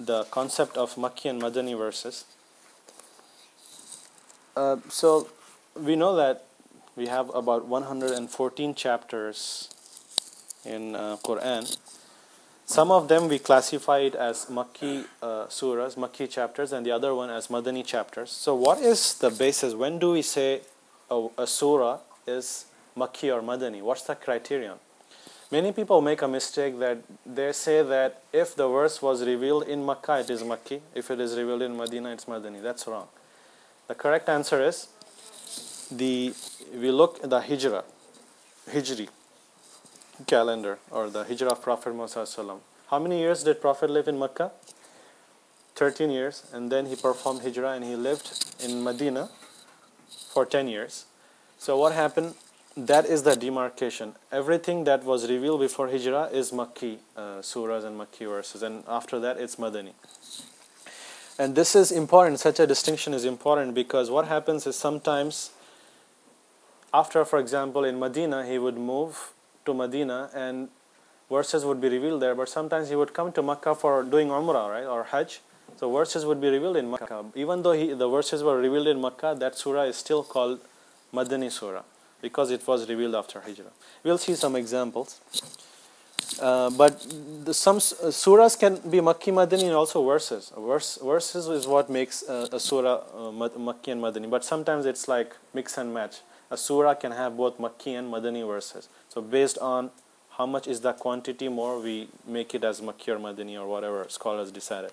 the concept of Makki and Madani verses. So we know that we have about 114 chapters in Qur'an. Some of them we classified as Makki surahs, Makki chapters, and the other one as Madani chapters. So what is the basis? When do we say a surah is Makki or Madani? What's the criterion? Many people make a mistake that they say that if the verse was revealed in Makkah, it is Makki. If it is revealed in Medina, it's Madani. That's wrong. The correct answer is we look at the Hijri calendar, or the Hijrah of Prophet Muhammad. How many years did Prophet live in Makkah? 13 years, and then he performed Hijrah and he lived in Medina for 10 years. So what happened? That is the demarcation. Everything that was revealed before Hijrah is Makki surahs and Makki verses, and after that it's Madani. And this is important, such a distinction is important, because what happens is sometimes after, for example, in Medina, he would move to Medina and verses would be revealed there, but sometimes he would come to Makkah for doing Umrah, right, or Hajj. So verses would be revealed in Makkah. Even though the verses were revealed in Makkah, that surah is still called Madani surah, because it was revealed after Hijrah. We'll see some examples. But some surahs can be Makki, Madani, and also verses. Verses is what makes a surah Makki and Madani. But sometimes it's like mix and match. A surah can have both Makki and Madani verses. So based on how much is the quantity more, we make it as Makki or Madani or whatever scholars decided.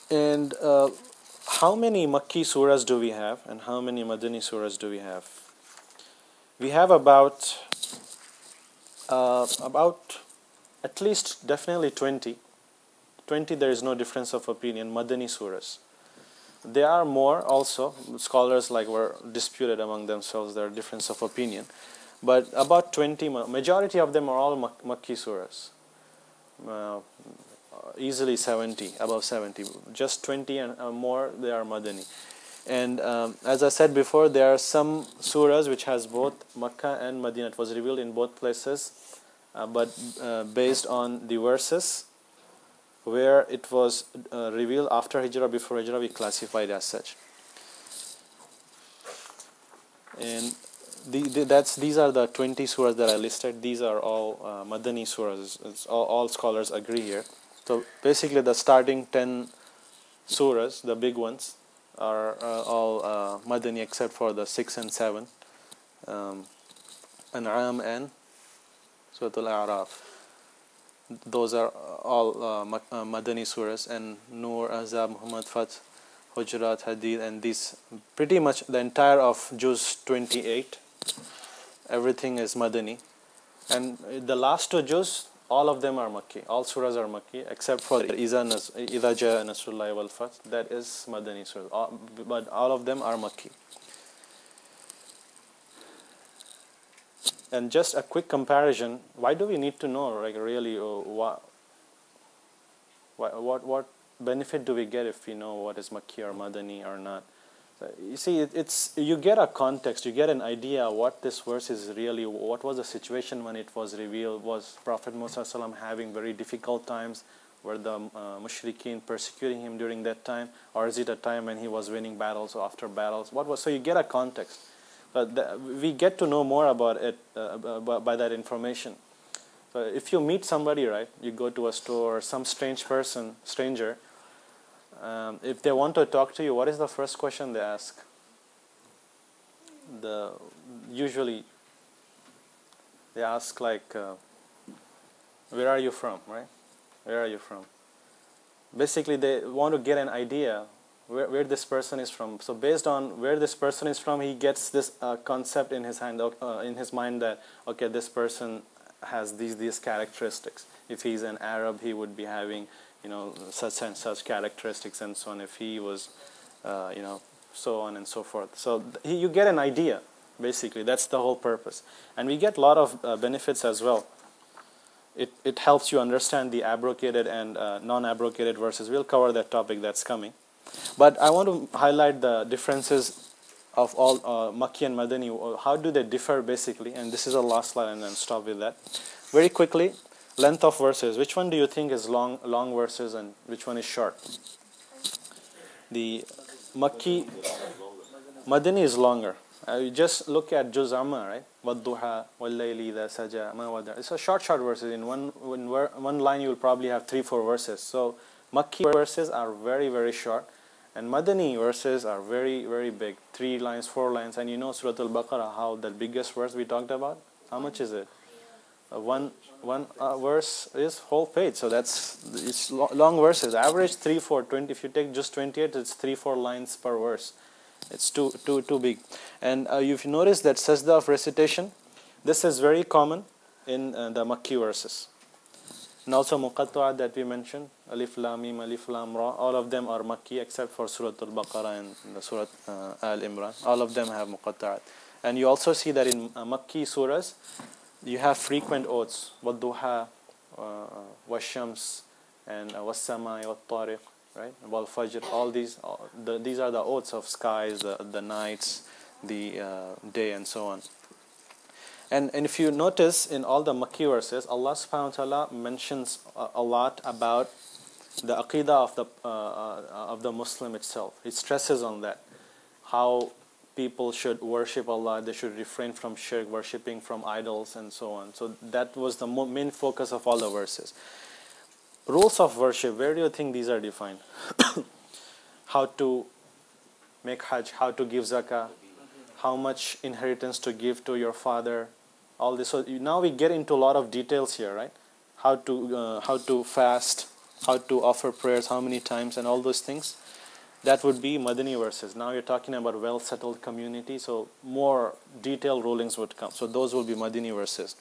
And how many Makki surahs do we have, and how many Madani surahs do we have? We have about at least definitely 20. 20, there is no difference of opinion, Madani surahs. There are more also. Scholars were disputed among themselves, there are difference of opinion. But about 20, majority of them are all Makki surahs. Easily 70, above 70. Just 20 and more, they are Madani. And as I said before, there are some surahs which has both Makkah and Medina. It was revealed in both places, but based on the verses where it was revealed after Hijrah, before Hijrah, we classified as such. And these are the 20 surahs that I listed. These are all Madani surahs. All scholars agree here. So basically the starting 10 surahs, the big ones, are all Madani except for the 6 and 7, An'am and Surah Al-A'raf. Those are all Madani surahs, and Nur, Ahzab, Muhammad, Fath, Hujurat, Hadid, and these, pretty much the entire of Juz 28, everything is Madani. And the last two Juz, all of them are Makki. All surahs are Makki, except for Idha Jaa Nasrullahi wal Fath, that is Madani surah. But all of them are Makki. And just a quick comparison, why do we need to know, really, what benefit do we get if we know what is Makki or Madani or not? So you see, you get a context, you get an idea what this verse is really, what was the situation when it was revealed. Was Prophet Muhammad having very difficult times? Were the mushrikeen persecuting him during that time? Or is it a time when he was winning battles or after battles? So you get a context. But we get to know more about it by that information. So if you meet somebody, right, you go to a store, or some stranger, if they want to talk to you, what is the first question they ask? Usually they ask where are you from, right? Where are you from? Basically they want to get an idea where this person is from. So based on where this person is from, he gets this concept in his mind that, okay, this person has these characteristics. If he's an Arab, he would be having, such and such characteristics, and so on. If he was, so on and so forth. So you get an idea, basically. That's the whole purpose. And we get a lot of benefits as well. It helps you understand the abrogated and non-abrogated verses. We'll cover that topic that's coming. But I want to highlight the differences of all Makki and Madani. How do they differ basically? And this is the last slide, and then stop with that. Very quickly, Length of verses. Which one do you think is long verses and which one is short? The Makki Madani is longer. You just look at Juz Amma, right? Wadduha, Wallayli, the Saja, Ma Wada. It's a short verses. In one line you will probably have 3-4 verses. So Makki verses are very, very short. And Madani verses are very, very big. 3 lines, 4 lines. And you know Surah Al-Baqarah, how the biggest verse we talked about? How much is it? One verse is whole page. So it's long verses. Average 3, 4, 20. If you take just 28, it's 3, 4 lines per verse. It's too big. And if you notice that sajda of recitation, this is very common in the Makki verses. And also muqatta'at that we mentioned, Alif Lam Mim, Alif Lam Ra, all of them are Makki except for Surah Al-Baqarah and the Surah Al-Imran. All of them have muqatta'at. And you also see that in Makki surahs, you have frequent oaths, Wadduha, Washams, and Wassamai, Wattariq, right? Wal Fajr, all these are the oaths of skies, the nights, the day, and so on. And if you notice in all the Makki verses, Allah subhanahu wa ta'ala mentions a lot about the aqidah of the Muslim itself. It stresses on that, how people should worship Allah, they should refrain from shirk, worshipping from idols, and so on. So that was the main focus of all the verses. Rules of worship, where do you think these are defined? How to make hajj, how to give zakah, how much inheritance to give to your father, all this. So now we get into a lot of details here, right? How to fast, how to offer prayers, how many times, and all those things. That would be Madani verses. Now you're talking about well-settled community, so more detailed rulings would come. So those will be Madani verses.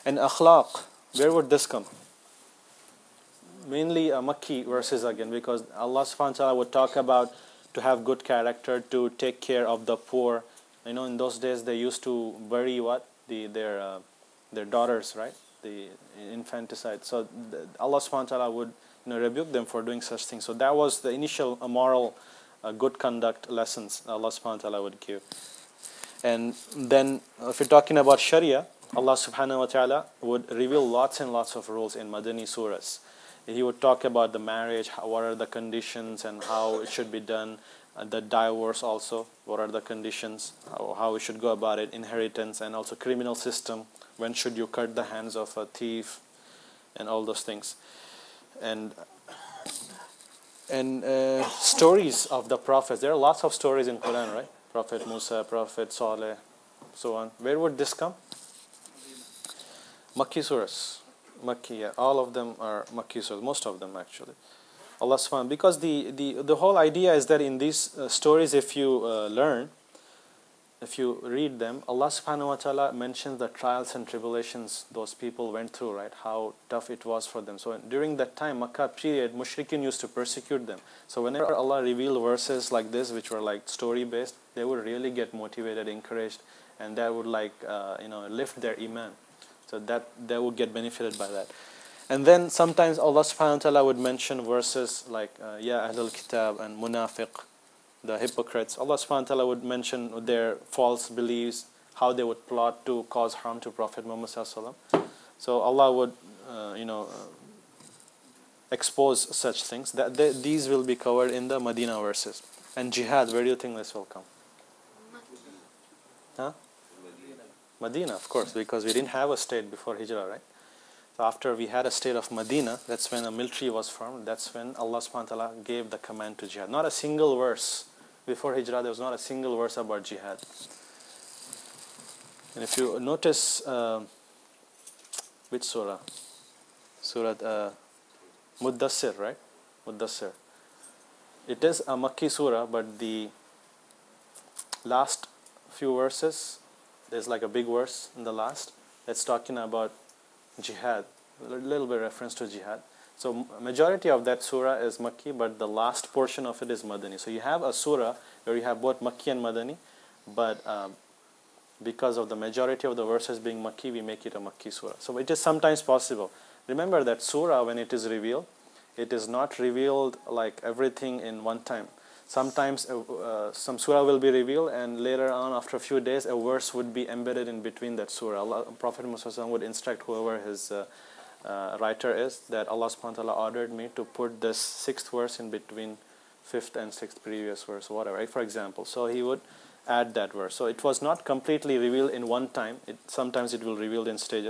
And akhlaq, where would this come? Mainly Makki verses again, because Allah subhanahu wa ta'ala would talk about to have good character, to take care of the poor. You know, in those days they used to bury their daughters, right? The infanticide. So Allah subhanahu wa ta'ala would rebuke them for doing such things. So that was the initial moral good conduct lessons Allah subhanahu wa ta'ala would give. And then if you're talking about Sharia, Allah subhanahu wa ta'ala would reveal lots and lots of rules in Madani surahs. He would talk about the marriage, what are the conditions and how it should be done, the divorce also, what are the conditions, how we should go about it, inheritance, and also criminal system, when should you cut the hands of a thief, and all those things. And stories of the prophets. There are lots of stories in Quran, right? Prophet Musa, Prophet Saleh, so on. Where would this come? Makki surahs. Makki, yeah. All of them are Makki surahs. Most of them actually. Allah subhanahu, because the whole idea is that in these stories, if you if you read them, Allah subhanahu wa ta'ala mentions the trials and tribulations those people went through, right? How tough it was for them. So during that time, Makkah period, Mushrikeen used to persecute them. So whenever Allah revealed verses like this, which were like story based, they would really get motivated, encouraged, and that would lift their iman. So that they would get benefited by that. And then sometimes Allah subhanahu wa ta'ala would mention verses like Ya Ahlul Kitab and Munafiq, the hypocrites. Allah subhanahu wa ta'ala would mention their false beliefs, how they would plot to cause harm to Prophet Muhammad sallallahu alaihi wasallam. So Allah would expose such things. These will be covered in the Medina verses. And jihad, where do you think this will come? Huh? Medina, of course, because we didn't have a state before Hijrah, right? So after we had a state of Medina, that's when a military was formed. That's when Allah subhanahu wa ta'ala gave the command to jihad. Not a single verse. Before Hijrah, there was not a single verse about jihad. And if you notice, which surah? Surah Muddassir, right? Muddassir. It is a Makki surah, but the last few verses, there's like a big verse in the last that's talking about jihad, a little bit reference to jihad. So majority of that surah is Makki, but the last portion of it is Madani. So you have a surah where you have both Makki and Madani, but because of the majority of the verses being Makki, we make it a Makki surah. So it is sometimes possible. Remember that surah, when it is revealed, it is not revealed like everything in one time. Sometimes some surah will be revealed, and later on, after a few days, a verse would be embedded in between that surah. Prophet Muhammad would instruct whoever his writer is that Allah subhanahu wa ta'ala ordered me to put this 6th verse in between 5th and 6th previous verse, whatever, right? For example. So he would add that verse. So it was not completely revealed in one time. Sometimes it will reveal in stages.